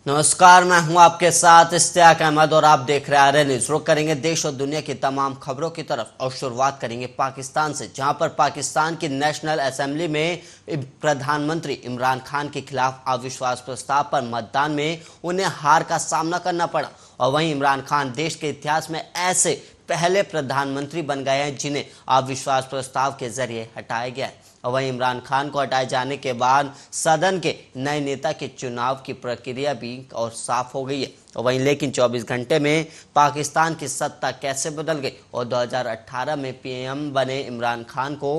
नमस्कार, मैं हूं आपके साथ इश्तियाक अहमद और आप देख रहे हैं आर्य न्यूज। रुक करेंगे देश और दुनिया की तमाम खबरों की तरफ और शुरुआत करेंगे पाकिस्तान से, जहां पर पाकिस्तान की नेशनल असेंबली में प्रधानमंत्री इमरान खान के खिलाफ अविश्वास प्रस्ताव पर मतदान में उन्हें हार का सामना करना पड़ा। और वहीं इमरान खान देश के इतिहास में ऐसे पहले प्रधानमंत्री बन गए हैं जिन्हें अविश्वास प्रस्ताव के जरिए हटाया गया है। और वहीं इमरान खान को हटाए जाने के बाद सदन के नए नेता के चुनाव की प्रक्रिया भी और साफ हो गई है। और वहीं लेकिन 24 घंटे में पाकिस्तान की सत्ता कैसे बदल गई और 2018 में पीएम बने इमरान खान को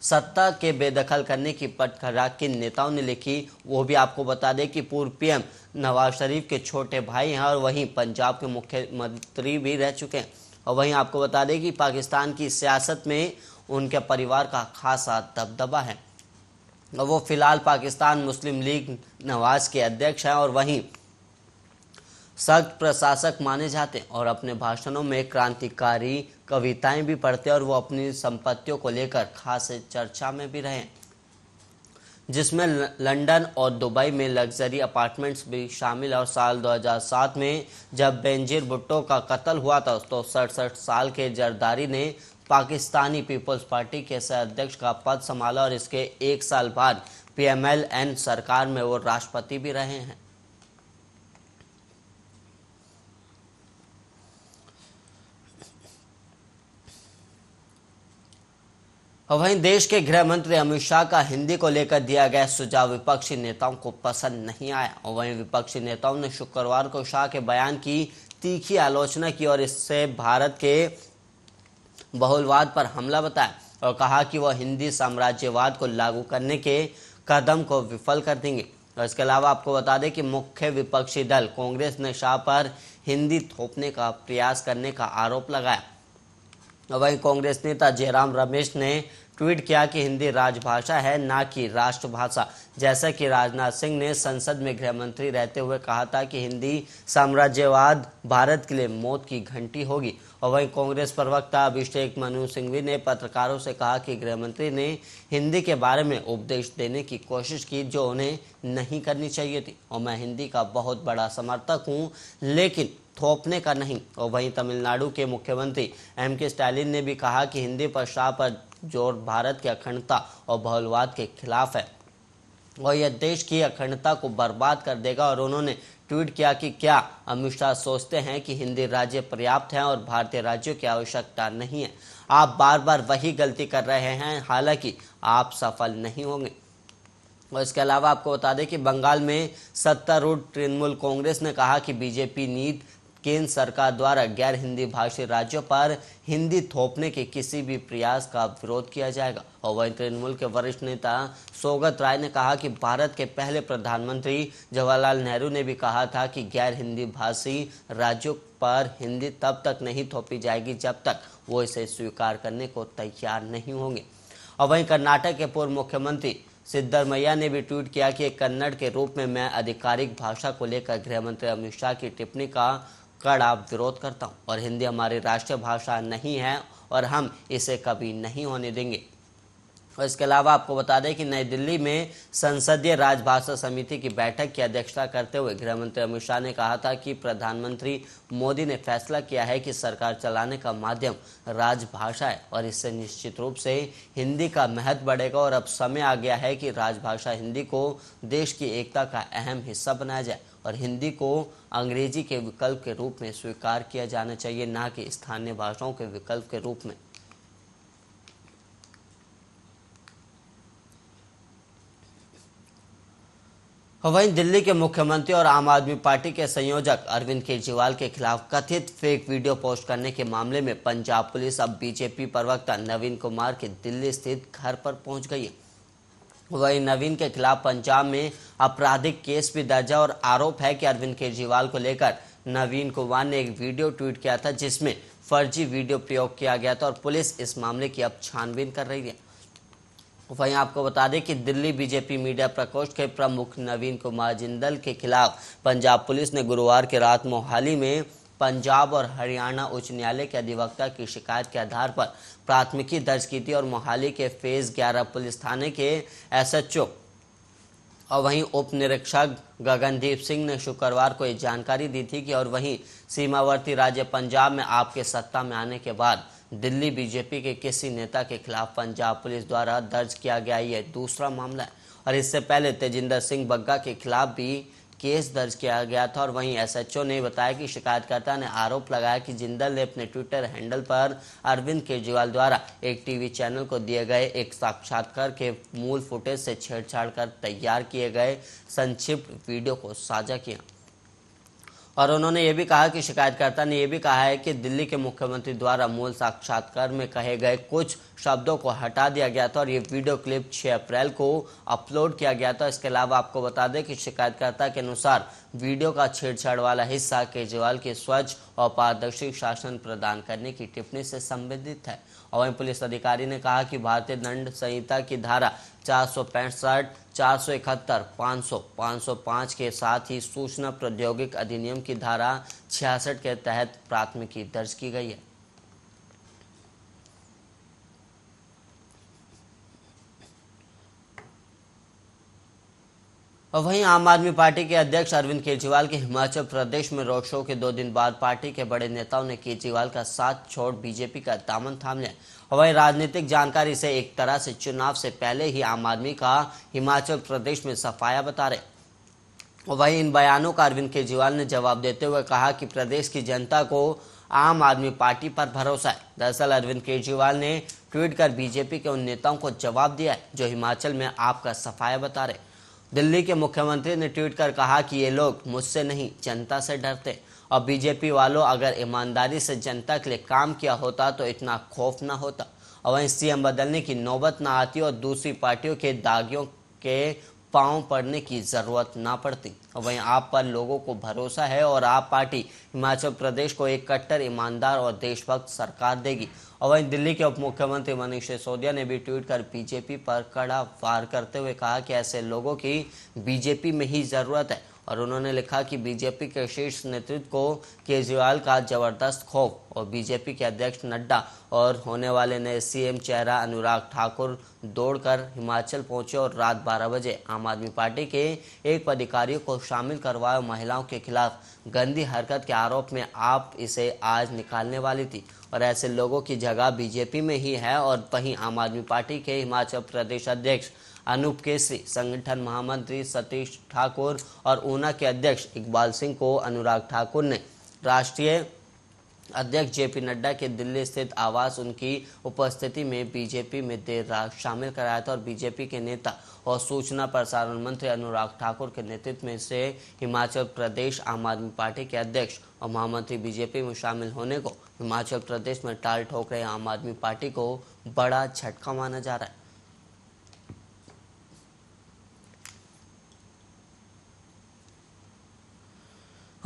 सत्ता के बेदखल करने की पटकथा किन नेताओं ने लिखी, वो भी आपको बता दें कि पूर्व पीएम नवाज शरीफ के छोटे भाई हैं और वहीं पंजाब के मुख्यमंत्री भी रह चुके हैं। और वहीं आपको बता दें कि पाकिस्तान की सियासत में उनके परिवार का खासा दबदबा है और वो फिलहाल पाकिस्तान मुस्लिम लीग नवाज के अध्यक्ष हैं और वहीं सख्त प्रशासक माने जाते हैं और अपने भाषणों में क्रांतिकारी कविताएं भी पढ़ते हैं और वो अपनी संपत्तियों को लेकर खास चर्चा में भी रहे, जिसमें लंदन और दुबई में लग्जरी अपार्टमेंट्स भी शामिल है। और साल 2007 में जब बेनजीर भुट्टो का कत्ल हुआ था तो 67 साल के जरदारी ने पाकिस्तानी पीपल्स पार्टी के अध्यक्ष का पद संभाला और इसके एक साल बाद पीएमएल-एन सरकार में वो राष्ट्रपति भी रहे हैं। और वहीं देश के गृह मंत्री अमित शाह का हिंदी को लेकर दिया गया सुझाव विपक्षी नेताओं को पसंद नहीं आया। और वहीं विपक्षी नेताओं ने शुक्रवार को शाह के बयान की तीखी आलोचना की और इससे भारत के बहुलवाद पर हमला बताया और कहा कि वह हिंदी साम्राज्यवाद को लागू करने के कदम को विफल कर देंगे। और इसके अलावा आपको बता दें कि मुख्य विपक्षी दल कांग्रेस ने शाह पर हिंदी थोपने का प्रयास करने का आरोप लगाया। वहीं कांग्रेस नेता जयराम रमेश ने ट्वीट किया कि हिंदी राजभाषा है, ना कि राष्ट्रभाषा। जैसा कि राजनाथ सिंह ने संसद में गृह मंत्री रहते हुए कहा था कि हिंदी साम्राज्यवाद भारत के लिए मौत की घंटी होगी। और वहीं कांग्रेस प्रवक्ता अभिषेक मनु सिंघवी ने पत्रकारों से कहा कि गृह मंत्री ने हिंदी के बारे में उपदेश देने की कोशिश की जो उन्हें नहीं करनी चाहिए थी। और मैं हिंदी का बहुत बड़ा समर्थक हूँ, लेकिन थोपने का नहीं। और वहीं तमिलनाडु के मुख्यमंत्री एम.के. स्टालिन ने भी कहा कि हिंदी पर शाह पर जोर भारत की अखंडता और बहुलवाद के खिलाफ है और यह देश की अखंडता को बर्बाद कर देगा। और उन्होंने ट्वीट किया कि क्या अमित शाह सोचते हैं कि हिंदी राज्य पर्याप्त है और भारतीय राज्यों की आवश्यकता नहीं है? आप बार बार वही गलती कर रहे हैं, हालांकि आप सफल नहीं होंगे। और इसके अलावा आपको बता दें कि बंगाल में सत्तारूढ़ तृणमूल कांग्रेस ने कहा कि बीजेपी नीति केंद्र सरकार द्वारा गैर हिंदी भाषी राज्यों पर हिंदी थोपने के किसी भी प्रयास का विरोध किया जाएगा। और वहीं तृणमूल के वरिष्ठ नेता सौगत राय ने कहा कि भारत के पहले प्रधानमंत्री जवाहरलाल नेहरू ने भी कहा था कि गैर हिंदी भाषी राज्यों पर हिंदी तब तक नहीं थोपी जाएगी जब तक वो इसे स्वीकार करने को तैयार नहीं होंगे। और वहीं कर्नाटक के पूर्व मुख्यमंत्री सिद्धरमैया ने भी ट्वीट किया कि कन्नड़ के रूप में मैं आधिकारिक भाषा को लेकर गृह मंत्री अमित शाह की टिप्पणी का कड़ा विरोध करता हूं और हिंदी हमारी राष्ट्रीय भाषा नहीं है और हम इसे कभी नहीं होने देंगे। और इसके अलावा आपको बता दें कि नई दिल्ली में संसदीय राजभाषा समिति की बैठक की अध्यक्षता करते हुए गृह मंत्री अमित शाह ने कहा था कि प्रधानमंत्री मोदी ने फैसला किया है कि सरकार चलाने का माध्यम राजभाषा है और इससे निश्चित रूप से हिंदी का महत्व बढ़ेगा और अब समय आ गया है कि राजभाषा हिंदी को देश की एकता का अहम हिस्सा बनाया जाए और हिंदी को अंग्रेजी के विकल्प के रूप में स्वीकार किया जाना चाहिए, ना कि स्थानीय भाषाओं के विकल्प के रूप में। वहीं दिल्ली के मुख्यमंत्री और आम आदमी पार्टी के संयोजक अरविंद केजरीवाल के खिलाफ कथित फेक वीडियो पोस्ट करने के मामले में पंजाब पुलिस अब बीजेपी प्रवक्ता नवीन कुमार के दिल्ली स्थित घर पर पहुंच गई है। वहीं नवीन के खिलाफ पंजाब में आपराधिक केस भी दर्ज है और आरोप है कि अरविंद केजरीवाल को लेकर नवीन कुमार ने एक वीडियो ट्वीट किया था जिसमें फर्जी वीडियो प्रयोग किया गया था और पुलिस इस मामले की अब छानबीन कर रही है। वहीं आपको बता दें कि दिल्ली बीजेपी मीडिया प्रकोष्ठ के प्रमुख नवीन कुमार जिंदल के खिलाफ पंजाब पुलिस ने गुरुवार की रात मोहाली में पंजाब और हरियाणा उच्च न्यायालय के अधिवक्ता की शिकायत के आधार पर प्राथमिकी दर्ज की थी और मोहाली के फेज 11 पुलिस थाने के एसएचओ और वहीं उप निरीक्षक गगनदीप सिंह ने शुक्रवार को ये जानकारी दी थी कि और वहीं सीमावर्ती राज्य पंजाब में आपके सत्ता में आने के बाद दिल्ली बीजेपी के किसी नेता के खिलाफ पंजाब पुलिस द्वारा दर्ज किया गया ये दूसरा मामला है। और इससे पहले तेजिंदर सिंह बग्गा के खिलाफ भी केस दर्ज किया गया था। और वहीं एसएचओ ने बताया कि शिकायतकर्ता ने आरोप लगाया कि जिंदल ने अपने ट्विटर हैंडल पर अरविंद केजरीवाल द्वारा एक टीवी चैनल को दिए गए एक साक्षात्कार के मूल फुटेज से छेड़छाड़ कर तैयार किए गए संक्षिप्त वीडियो को साझा किया। और उन्होंने ये भी कहा कि शिकायतकर्ता ने यह भी कहा है कि दिल्ली के मुख्यमंत्री द्वारा मूल साक्षात्कार में कहे गए कुछ शब्दों को हटा दिया गया था और ये वीडियो क्लिप 6 अप्रैल को अपलोड किया गया था। इसके अलावा आपको बता दें कि शिकायतकर्ता के अनुसार वीडियो का छेड़छाड़ वाला हिस्सा केजरीवाल के स्वच्छ और पारदर्शी शासन प्रदान करने की टिप्पणी से संबंधित है। और वहीं पुलिस अधिकारी ने कहा कि भारतीय दंड संहिता की धारा 465, 471, 500, 505 के साथ ही सूचना प्रौद्योगिकी अधिनियम की धारा 66 के तहत प्राथमिकी दर्ज की गई है। और वहीं आम आदमी पार्टी के अध्यक्ष अरविंद केजरीवाल के हिमाचल प्रदेश में रोड शो के 2 दिन बाद पार्टी के बड़े नेताओं ने केजरीवाल का साथ छोड़ बीजेपी का दामन थाम लिया। और वहीं राजनीतिक जानकारी से एक तरह से चुनाव से पहले ही आम आदमी का हिमाचल प्रदेश में सफाया बता रहे। और वहीं इन बयानों का अरविंद केजरीवाल ने जवाब देते हुए कहा कि प्रदेश की जनता को आम आदमी पार्टी पर भरोसा है। दरअसल अरविंद केजरीवाल ने ट्वीट कर बीजेपी के उन नेताओं को जवाब दिया है जो हिमाचल में आपका सफाया बता रहे। दिल्ली के मुख्यमंत्री ने ट्वीट कर कहा कि ये लोग मुझसे नहीं जनता से डरते और बीजेपी वालों अगर ईमानदारी से जनता के लिए काम किया होता तो इतना खौफ ना होता और वहीं सीएम बदलने की नौबत ना आती और दूसरी पार्टियों के दागियों के पांव पड़ने की जरूरत ना पड़ती। और वहीं आप पर लोगों को भरोसा है और आप पार्टी हिमाचल प्रदेश को एक कट्टर ईमानदार और देशभक्त सरकार देगी। और वहीं दिल्ली के उप मुख्यमंत्री मनीष सिसोदिया ने भी ट्वीट कर बीजेपी पर कड़ा वार करते हुए कहा कि ऐसे लोगों की बीजेपी में ही जरूरत है। और उन्होंने लिखा कि बीजेपी के शीर्ष नेतृत्व को केजरीवाल का जबरदस्त खौफ और बीजेपी के अध्यक्ष नड्डा और होने वाले नए सीएम चेहरा अनुराग ठाकुर दौड़कर हिमाचल पहुंचे और रात 12 बजे आम आदमी पार्टी के एक अधिकारी को शामिल करवाए। महिलाओं के खिलाफ गंदी हरकत के आरोप में आप इसे आज निकालने वाली थी और ऐसे लोगों की जगह बीजेपी में ही है। और वहीं आम आदमी पार्टी के हिमाचल प्रदेश अध्यक्ष अनूप केसरी, संगठन महामंत्री सतीश ठाकुर और ऊना के अध्यक्ष इकबाल सिंह को अनुराग ठाकुर ने राष्ट्रीय अध्यक्ष जेपी नड्डा के दिल्ली स्थित आवास उनकी उपस्थिति में बीजेपी में देर रात शामिल कराया था। और बीजेपी के नेता और सूचना प्रसारण मंत्री अनुराग ठाकुर के नेतृत्व में से हिमाचल प्रदेश आम आदमी पार्टी के अध्यक्ष और महामंत्री बीजेपी में शामिल होने को हिमाचल प्रदेश में टाल ठोक रहे आम आदमी पार्टी को बड़ा झटका माना जा रहा है।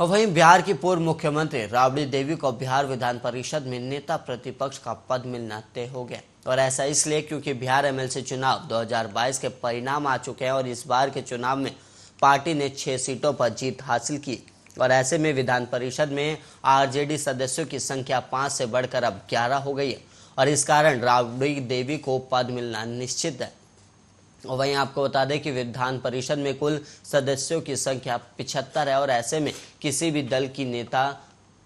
और वहीं बिहार की पूर्व मुख्यमंत्री राबड़ी देवी को बिहार विधान परिषद में नेता प्रतिपक्ष का पद मिलना तय हो गया। और ऐसा इसलिए क्योंकि बिहार एमएलसी चुनाव 2022 के परिणाम आ चुके हैं और इस बार के चुनाव में पार्टी ने 6 सीटों पर जीत हासिल की। और ऐसे में विधान परिषद में आरजेडी सदस्यों की संख्या 5 से बढ़कर अब 11 हो गई है और इस कारण राबड़ी देवी को पद मिलना निश्चित है। और वहीं आपको बता दें कि विधान परिषद में कुल सदस्यों की संख्या 75 है और ऐसे में किसी भी दल की नेता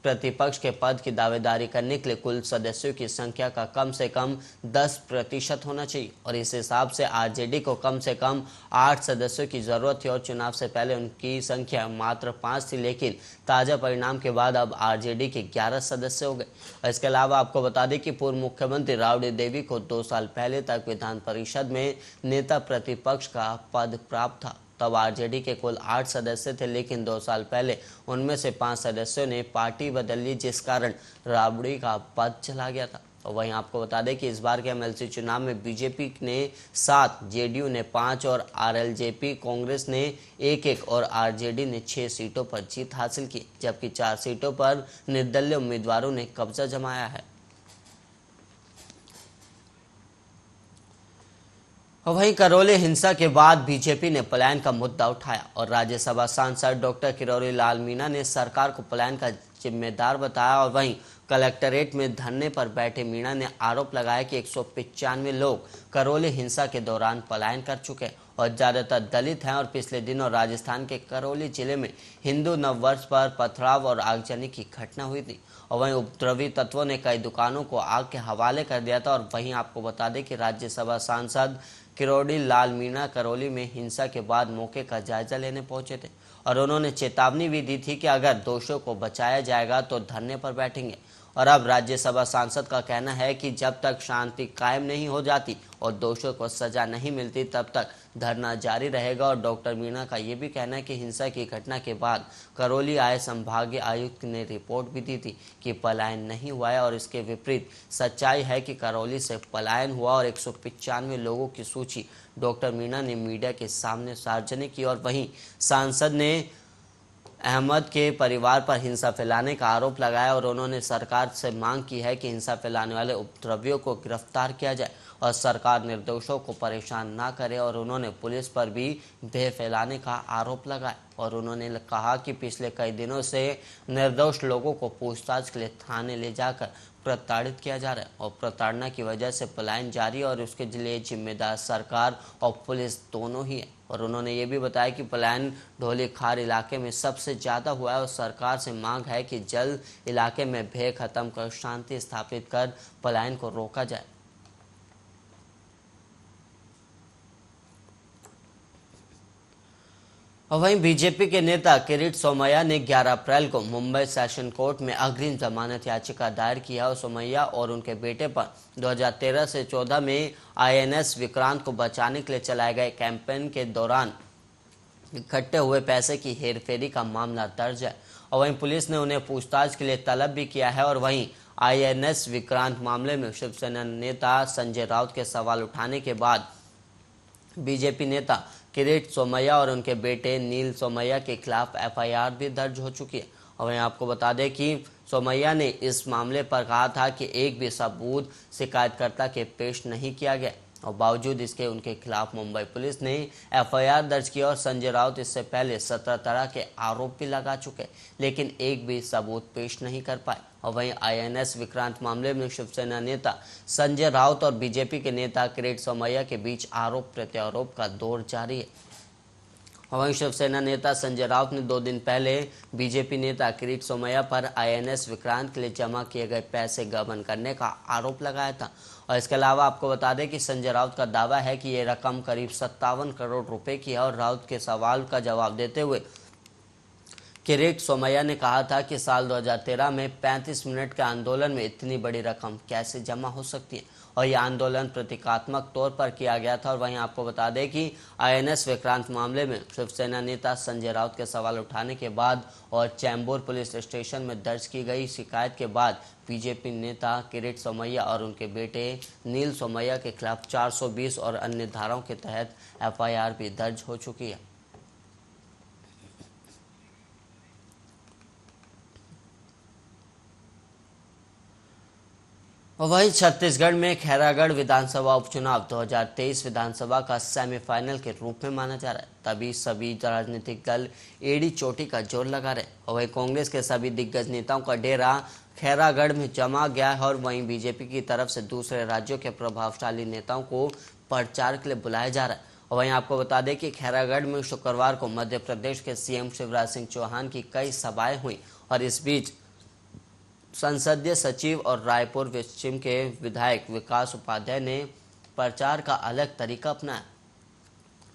प्रतिपक्ष के पद की दावेदारी करने के लिए कुल सदस्यों की संख्या का कम से कम 10% होना चाहिए। और इस हिसाब से आरजेडी को कम से कम 8 सदस्यों की जरूरत थी और चुनाव से पहले उनकी संख्या मात्र 5 थी, लेकिन ताज़ा परिणाम के बाद अब आरजेडी के 11 सदस्य हो गए। और इसके अलावा आपको बता दें कि पूर्व मुख्यमंत्री राबड़ी देवी को 2 साल पहले तक विधान परिषद में नेता प्रतिपक्ष का पद प्राप्त था। तब आरजेडी के कुल 8 सदस्य थे, लेकिन 2 साल पहले उनमें से 5 सदस्यों ने पार्टी बदल ली, जिस कारण राबड़ी का पद चला गया था। और वहीं आपको बता दें कि इस बार के एमएलसी चुनाव में बीजेपी ने 7, जेडीयू ने 5 और आरएलजेपी कांग्रेस ने 1-1 और आरजेडी ने 6 सीटों पर जीत हासिल की, जबकि 4 सीटों पर निर्दलीय उम्मीदवारों ने कब्जा जमाया है। वहीं करौली हिंसा के बाद बीजेपी ने पलायन का मुद्दा उठाया और राज्यसभा सांसद डॉक्टर किरोड़ी लाल मीणा ने सरकार को पलायन का जिम्मेदार बताया। और वहीं कलेक्टरेट में धरने पर बैठे मीणा ने आरोप लगाया कि 195 लोग करौली हिंसा के दौरान पलायन कर चुके हैं और ज़्यादातर दलित हैं। और पिछले दिनों राजस्थान के करौली जिले में हिंदू नववर्ष पर पथराव और आगजनी की घटना हुई थी और वहीं उपद्रवी तत्वों ने कई दुकानों को आग के हवाले कर दिया था। और वहीं आपको बता दें कि राज्यसभा सांसद किरोड़ी लाल मीणा करौली में हिंसा के बाद मौके का जायजा लेने पहुंचे थे और उन्होंने चेतावनी भी दी थी कि अगर दोषियों को बचाया जाएगा तो धरने पर बैठेंगे। और अब राज्यसभा सांसद का कहना है कि जब तक शांति कायम नहीं हो जाती और दोषियों को सजा नहीं मिलती तब तक धरना जारी रहेगा। और डॉक्टर मीणा का ये भी कहना है कि हिंसा की घटना के बाद करौली आए संभागीय आयुक्त ने रिपोर्ट भी दी थी कि पलायन नहीं हुआ है और इसके विपरीत सच्चाई है कि करौली से पलायन हुआ और 195 लोगों की सूची डॉक्टर मीणा ने मीडिया के सामने सार्वजनिक की। और वहीं सांसद ने अहमद के परिवार पर हिंसा फैलाने का आरोप लगाया और उन्होंने सरकार से मांग की है कि हिंसा फैलाने वाले उपद्रवियों को गिरफ्तार किया जाए और सरकार निर्दोषों को परेशान ना करे। और उन्होंने पुलिस पर भी भय फैलाने का आरोप लगाया और उन्होंने कहा कि पिछले कई दिनों से निर्दोष लोगों को पूछताछ के लिए थाने ले जाकर प्रताड़ित किया जा रहा है और प्रताड़ना की वजह से पलायन जारी है और उसके लिए जिम्मेदार सरकार और पुलिस दोनों ही है। और उन्होंने ये भी बताया कि पलायन ढोली खार इलाके में सबसे ज़्यादा हुआ है और सरकार से मांग है कि जल्द इलाके में भय खत्म कर शांति स्थापित कर पलायन को रोका जाए। और वहीं बीजेपी के नेता किरीट सोमैया ने 11 अप्रैल को मुंबई सेशन कोर्ट में अग्रिम जमानत याचिका दायर की है और सोमैया और उनके बेटे पर 2013 से 14 में आईएनएस विक्रांत को बचाने के लिए चलाए गए कैंपेन के दौरान इकट्ठे हुए पैसे की हेरफेरी का मामला दर्ज है। और वहीं पुलिस ने उन्हें पूछताछ के लिए तलब भी किया है। और वहीं आईएनएस विक्रांत मामले में शिवसेना नेता संजय राउत के सवाल उठाने के बाद बीजेपी नेता किरीट सोमैया और उनके बेटे नील सोमैया के खिलाफ एफआईआर भी दर्ज हो चुकी है। और वहीं आपको बता दें कि सोमैया ने इस मामले पर कहा था कि एक भी सबूत शिकायतकर्ता के पेश नहीं किया गया और बावजूद इसके उनके खिलाफ मुंबई पुलिस ने एफआईआर दर्ज की और संजय राउत इससे पहले 17 तरह के आरोप भी लगा चुके लेकिन एक भी सबूत पेश नहीं कर पाए। और वहीं आईएनएस विक्रांत मामले में शिवसेना नेता संजय राउत और बीजेपी के नेता किरीट सोमैया के बीच आरोप प्रत्यारोप का दौर जारी है। और वहीं शिवसेना नेता संजय राउत ने 2 दिन पहले बीजेपी नेता किरीट सोमैया पर आईएनएस विक्रांत के लिए जमा किए गए पैसे गबन करने का आरोप लगाया था। और इसके अलावा आपको बता दें कि संजय राउत का दावा है कि ये रकम करीब 57 करोड़ रुपए की है। और राउत के सवाल का जवाब देते हुए किरीट सोमैया ने कहा था कि साल 2013 में 35 मिनट के आंदोलन में इतनी बड़ी रकम कैसे जमा हो सकती है और यह आंदोलन प्रतीकात्मक तौर पर किया गया था। और वहीं आपको बता दें कि आईएनएस विक्रांत मामले में शिवसेना नेता संजय राउत के सवाल उठाने के बाद और चैम्बूर पुलिस स्टेशन में दर्ज की गई शिकायत के बाद बीजेपी नेता किरीट सोमैया और उनके बेटे नील सोमैया के खिलाफ 420 और अन्य धाराओं के तहत एफआईआर भी दर्ज हो चुकी है। और वहीं छत्तीसगढ़ में खैरागढ़ विधानसभा उपचुनाव 2023 विधानसभा का सेमीफाइनल के रूप में माना जा रहा है। तभी सभी राजनीतिक दल एड़ी चोटी का जोर लगा रहे और वहीं कांग्रेस के सभी दिग्गज नेताओं का डेरा खैरागढ़ में जमा गया है और वहीं बीजेपी की तरफ से दूसरे राज्यों के प्रभावशाली नेताओं को प्रचार के लिए बुलाया जा रहा है। और वहीं आपको बता दें कि खैरागढ़ में शुक्रवार को मध्य प्रदेश के सीएम शिवराज सिंह चौहान की कई सभाएं हुई और इस बीच संसदीय सचिव और रायपुर पश्चिम के विधायक विकास उपाध्याय ने प्रचार का अलग तरीका अपनाया।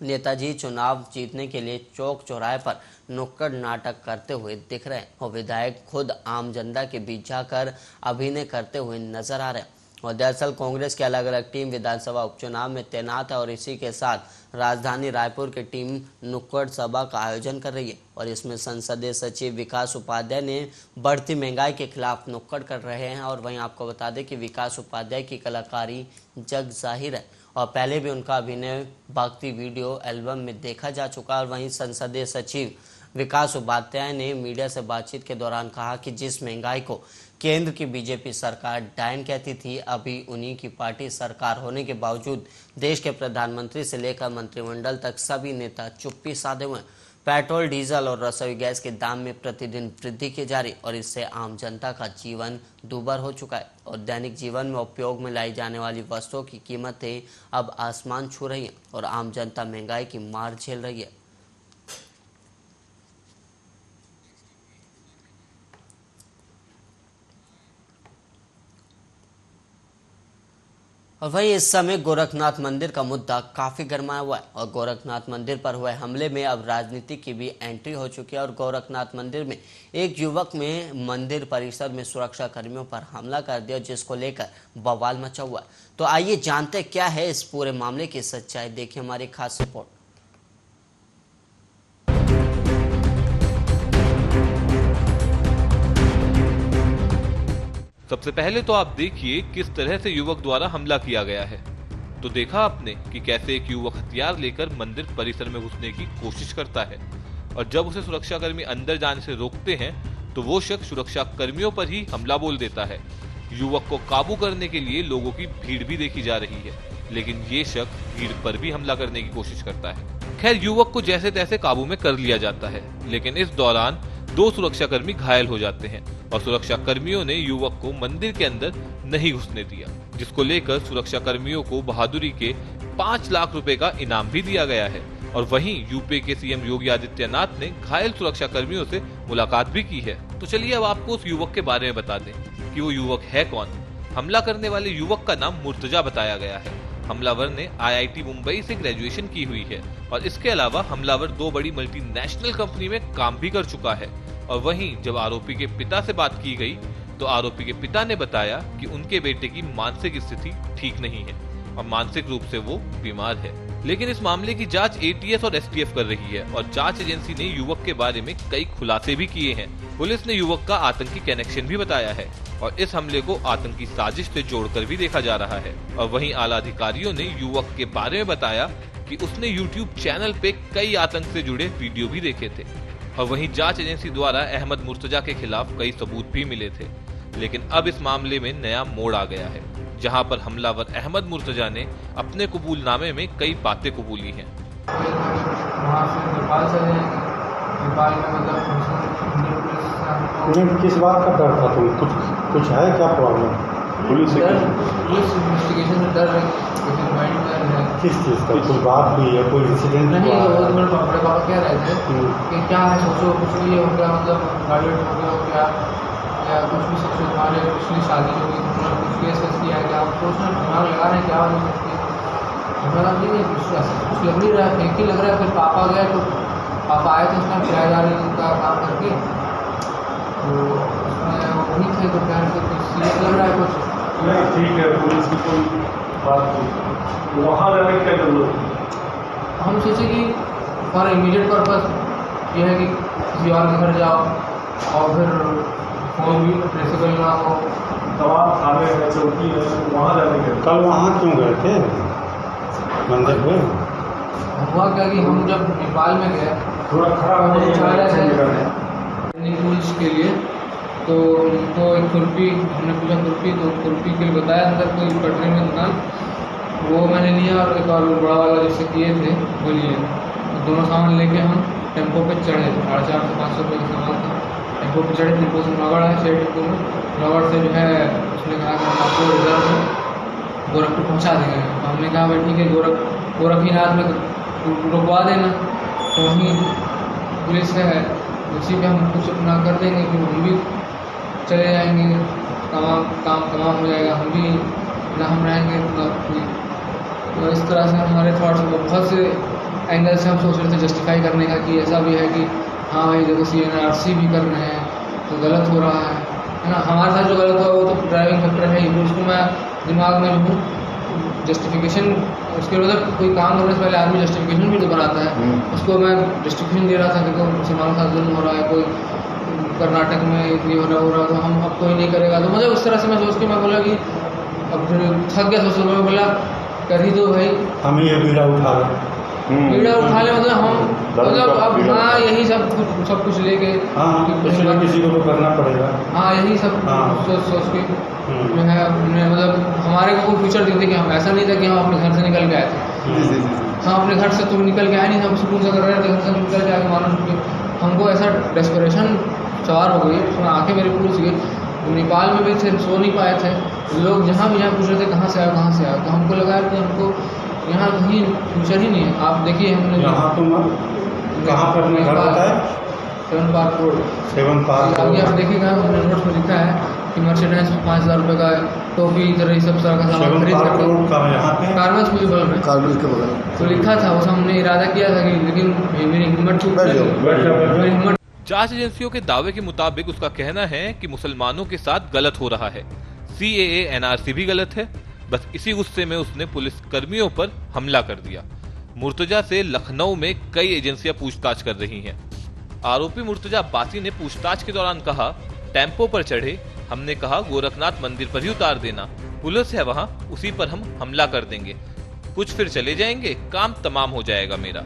नेताजी चुनाव जीतने के लिए चौक चौराहे पर नुक्कड़ नाटक करते हुए दिख रहे हैं और विधायक खुद आम जनता के बीच जाकर अभिनय करते हुए नजर आ रहे हैं। और दरअसल कांग्रेस की अलग अलग टीम विधानसभा उपचुनाव में तैनात है और इसी के साथ राजधानी रायपुर की टीम नुक्कड़ सभा का आयोजन कर रही है और इसमें संसदीय सचिव विकास उपाध्याय ने बढ़ती महंगाई के खिलाफ नुक्कड़ कर रहे हैं। और वहीं आपको बता दें कि विकास उपाध्याय की कलाकारी जग जाहिर है और पहले भी उनका अभिनय भक्ति वीडियो एल्बम में देखा जा चुका है। और वहीं संसदीय सचिव विकास उपाध्याय ने मीडिया से बातचीत के दौरान कहा कि जिस महंगाई को केंद्र की बीजेपी सरकार डायन कहती थी, अभी उन्हीं की पार्टी सरकार होने के बावजूद देश के प्रधानमंत्री से लेकर मंत्रिमंडल तक सभी नेता चुप्पी साधे हुए हैं। पेट्रोल, डीजल और रसोई गैस के दाम में प्रतिदिन वृद्धि की जा रही और इससे आम जनता का जीवन दूभर हो चुका है और दैनिक जीवन में उपयोग में लाई जाने वाली वस्तुओं की कीमतें अब आसमान छू रही हैं और आम जनता महंगाई की मार झेल रही है। और वहीं इस समय गोरखनाथ मंदिर का मुद्दा काफी गर्माया हुआ है और गोरखनाथ मंदिर पर हुए हमले में अब राजनीति की भी एंट्री हो चुकी है और गोरखनाथ मंदिर में एक युवक में मंदिर परिसर में सुरक्षा कर्मियों पर हमला कर दिया, जिसको लेकर बवाल मचा हुआ है। तो आइए जानते क्या है इस पूरे मामले की सच्चाई, देखिए हमारी खास रिपोर्ट। सबसे पहले तो आप देखिए किस तरह से युवक द्वारा हमला किया गया है। तो देखा आपने कि कैसे एक युवक हथियार लेकर मंदिर परिसर में घुसने की कोशिश करता है और जब उसे सुरक्षाकर्मी अंदर जाने से रोकते हैं तो वो शख्स सुरक्षा कर्मियों पर ही हमला बोल देता है। युवक को काबू करने के लिए लोगों की भीड़ भी देखी जा रही है, लेकिन ये शख्स भीड़ पर भी हमला करने की कोशिश करता है। खैर, युवक को जैसे तैसे काबू में कर लिया जाता है, लेकिन इस दौरान 2 सुरक्षाकर्मी घायल हो जाते हैं और सुरक्षा कर्मियों ने युवक को मंदिर के अंदर नहीं घुसने दिया, जिसको लेकर सुरक्षा कर्मियों को बहादुरी के 5 लाख रुपए का इनाम भी दिया गया है। और वहीं यूपी के सीएम योगी आदित्यनाथ ने घायल सुरक्षा कर्मियों से मुलाकात भी की है। तो चलिए अब आपको उस युवक के बारे में बता दें कि वो युवक है कौन। हमला करने वाले युवक का नाम मुर्तजा बताया गया है। हमलावर ने IIT मुंबई से ग्रेजुएशन की हुई है और इसके अलावा हमलावर 2 बड़ी मल्टीनेशनल कंपनी में काम भी कर चुका है। और वहीं जब आरोपी के पिता से बात की गई तो आरोपी के पिता ने बताया कि उनके बेटे की मानसिक स्थिति ठीक नहीं है और मानसिक रूप से वो बीमार है। लेकिन इस मामले की जांच ATS और STF कर रही है और जांच एजेंसी ने युवक के बारे में कई खुलासे भी किए हैं। पुलिस ने युवक का आतंकी कनेक्शन भी बताया है और इस हमले को आतंकी साजिश से जोड़कर भी देखा जा रहा है। और वहीं आला अधिकारियों ने युवक के बारे में बताया कि उसने YouTube चैनल पे कई आतंक से जुड़े वीडियो भी देखे थे। और वहीं जांच एजेंसी द्वारा अहमद मुर्तजा के खिलाफ कई सबूत भी मिले थे। लेकिन अब इस मामले में नया मोड़ आ गया है, जहां पर हमलावर अहमद मुर्तजा ने अपने कबूलनामे में कई बातें कबूली हैं। किस बात का डर था तुम? कुछ है क्या प्रॉब्लम? पुलिस इन्वेस्टिगेशन से डर है, किस चीज़ का? कोई बात हुई है, कोई इंसिडेंट नहीं? हुआ है? मेरे बड़े पापा कह रहे थे कि क्या है, सोचो कुछ भी हो गया, मतलब गाड़ी हो गया क्या, या कुछ भी सबसे तुम्हारे पिछली शादी हो गई, कुछ केस किया है क्या, आप सोचना दिमाग लगा रहे हैं क्या हो सकती है। हमारा नहीं कुछ लग नहीं रहा है, एक ही लग रहा है। फिर पापा गए तो पापा आए थे उसमें किराएदारी का काम करके, तो उसमें वही थे, तो क्या कुछ सीरियस लग रहा है कुछ नहीं। ठीक है, पुलिस की कोई बात नहीं, वहाँ जाने की क्या जरूरत है? हम सोचे कि हमारा इमीडिएट पर्पस ये है कि किसी और के घर जाओ और फिर फोन भी ट्रेसेबल ना हो। तमाम थाने है, चौकी है, वहाँ जाने के। कल वहाँ क्यों गए थे मंदिर में? हुआ क्या कि हम जब नेपाल में गए थोड़ा खराब न्यूज के लिए, तो उनको एक खुरपी, हमने पूछा खुरपी, तो खुरपी के लिए बताया अंदर कोई कटरे में दुकान, वो मैंने लिया और एक और बड़ा वाला जैसे किए थे वो लिए। तो दोनों सामान लेके हम टेम्पो पे चढ़े, 450 से 500 रुपये का सामान था। टेम्पो पे चढ़े, टेम्पो से नौगढ़ है, शेयर टेम्पो में नौगढ़ से जो है उसने कहा कि हम आपको रिजर्व में गोरखपुर पहुँचा देंगे। तो हमने कहा भाई ठीक है, गोरखनाथ में रुकवा देना। तो वहीं पुलिस है, उसी पे हम कुछ अपना कर देंगे, फिर हम भी चले जाएंगे, काम तमाम हो जाएगा, हम भी ना हम रहेंगे ना कोई। तो इस तरह से हमारे थॉट्स बहुत से एंगल से हम सोच रहे थे जस्टिफाई करने का कि ऐसा भी है कि हाँ भाई देखो CNRC भी कर रहे हैं तो गलत हो रहा है ना। हमारे साथ जो गलत हुआ वो तो ड्राइविंग फैक्टर है ही, उसको मैं दिमाग में जो जस्टिफिकेशन, उसके मतलब कोई काम करने से पहले आदमी जस्टिफिकेशन भी तो बनाता है, उसको मैं जस्टिफिकेशन दे रहा था कि मुसलमानों के साथ जुल्म हो रहा है, कोई कर्नाटक में ये हो रहा तो हम अब कोई नहीं करेगा। तो मतलब उस तरह से मैं सोच के मैं बोला कि अब फिर थक गया सोच, मैं बोला कर ही दो भाई, हम ये बीड़ा उठा ले, मतलब हम मतलब अब हाँ यही सब कुछ लेके किसी न किसी को तो करना पड़ेगा। हाँ यही सब सोच के जो है मतलब हमारे को कोई फ्यूचर दिखते कि हम ऐसा नहीं था कि हम अपने घर से निकल के आए थे। हम अपने घर से तो निकल के आए नहीं, हम सुकून से कर रहे थे, घर से निकल के आगे मालूम कि हमको ऐसा डेस्परेशन सवार हो गई, उसमें आंखें मेरी पूछ गई। नेपाल में भी थे, सो नहीं पाए थे लोग, जहाँ भी पूछ रहे थे कहाँ से आए कहाँ से आए, तो हमको लगा कि हमको यहाँ कहीं फ्यूचर ही नहीं है। आप देखिए हमने यहाँ तुम कहाँ पर अपने घर बताया? 7 पार्क रोड। 7 पार्क अभी आप देखिएगा हमने नोट्स में लिखा है कि मर्सिडीज 5,000 रुपये का टोपी इधर सब तरह का सामान खरीद सकते हैं। यहाँ पे कार्बन के बगल में, कार्बन के बगल में तो लिखा था, उस हमने इरादा किया था कि, लेकिन मेरी हिम्मत टूट गई, मेरी हिम्मत। जांच एजेंसियों के दावे के मुताबिक उसका कहना है कि मुसलमानों के साथ गलत हो रहा है, CAA NRC भी गलत है। बस इसी गुस्से में उसने पुलिस कर्मियों पर हमला कर दिया। मुर्तजा से लखनऊ में कई एजेंसियां पूछताछ कर रही हैं। आरोपी मुर्तजा अब्बासी ने पूछताछ के दौरान कहा, टेम्पो पर चढ़े, हमने कहा गोरखनाथ मंदिर पर ही उतार देना, पुलिस है वहां, उसी पर हम हमला कर देंगे, कुछ फिर चले जाएंगे, काम तमाम हो जाएगा मेरा।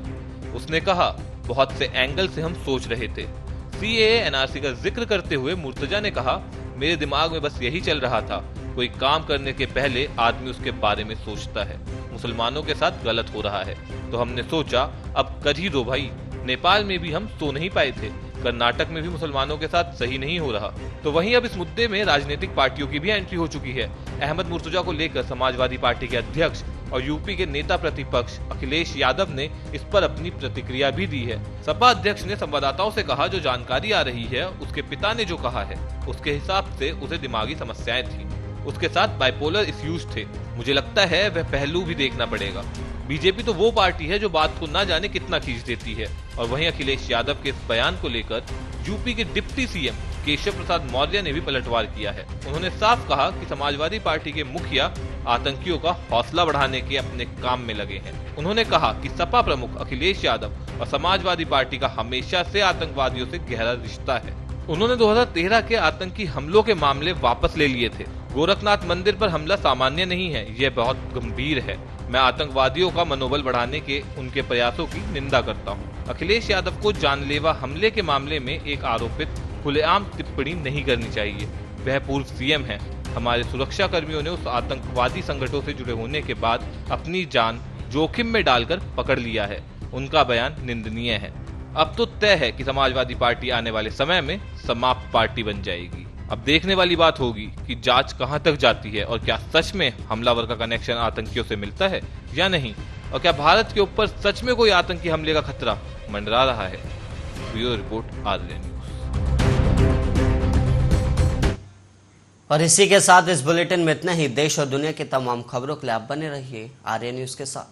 उसने कहा बहुत से एंगल से हम सोच रहे थे। CAA NRC का जिक्र करते हुए मुर्तजा ने कहा, मेरे दिमाग में बस यही चल रहा था, कोई काम करने के पहले आदमी उसके बारे में सोचता है। मुसलमानों के साथ गलत हो रहा है तो हमने सोचा अब कर ही दो भाई। नेपाल में भी हम सो नहीं पाए थे, कर्नाटक में भी मुसलमानों के साथ सही नहीं हो रहा। तो वहीं अब इस मुद्दे में राजनीतिक पार्टियों की भी एंट्री हो चुकी है। अहमद मुर्तजा को लेकर समाजवादी पार्टी के अध्यक्ष और यूपी के नेता प्रतिपक्ष अखिलेश यादव ने इस पर अपनी प्रतिक्रिया भी दी है। सपा अध्यक्ष ने संवाददाताओं से कहा, जो जानकारी आ रही है उसके पिता ने जो कहा है उसके हिसाब से उसे दिमागी समस्याएं थी, उसके साथ बाइपोलर इश्यूज थे। मुझे लगता है वह पहलू भी देखना पड़ेगा। बीजेपी तो वो पार्टी है जो बात को ना जाने कितना खींच देती है। और वहीं अखिलेश यादव के इस बयान को लेकर यूपी के डिप्टी CM केशव प्रसाद मौर्य ने भी पलटवार किया है। उन्होंने साफ कहा कि समाजवादी पार्टी के मुखिया आतंकियों का हौसला बढ़ाने के अपने काम में लगे हैं। उन्होंने कहा कि सपा प्रमुख अखिलेश यादव और समाजवादी पार्टी का हमेशा से आतंकवादियों से गहरा रिश्ता है। उन्होंने 2013 के आतंकी हमलों के मामले वापस ले लिए थे। गोरखनाथ मंदिर पर हमला सामान्य नहीं है, यह बहुत गंभीर है। मैं आतंकवादियों का मनोबल बढ़ाने के उनके प्रयासों की निंदा करता हूं। अखिलेश यादव को जानलेवा हमले के मामले में एक आरोपित खुलेआम टिप्पणी नहीं करनी चाहिए। वह पूर्व CM है। हमारे सुरक्षा कर्मियों ने उस आतंकवादी संगठनों से जुड़े होने के बाद अपनी जान जोखिम में डालकर पकड़ लिया है। उनका बयान निंदनीय है। अब तो तय है कि समाजवादी पार्टी आने वाले समय में समाप्त पार्टी बन जाएगी। अब देखने वाली बात होगी कि जांच कहां तक जाती है और क्या सच में हमलावर का कनेक्शन आतंकियों से मिलता है या नहीं, और क्या भारत के ऊपर सच में कोई आतंकी हमले का खतरा मंडरा रहा है। ब्यूरो रिपोर्ट आर्य न्यूज। और इसी के साथ इस बुलेटिन में इतना ही। देश और दुनिया की तमाम खबरों के लिए आप बने रहिए आर्य न्यूज के साथ।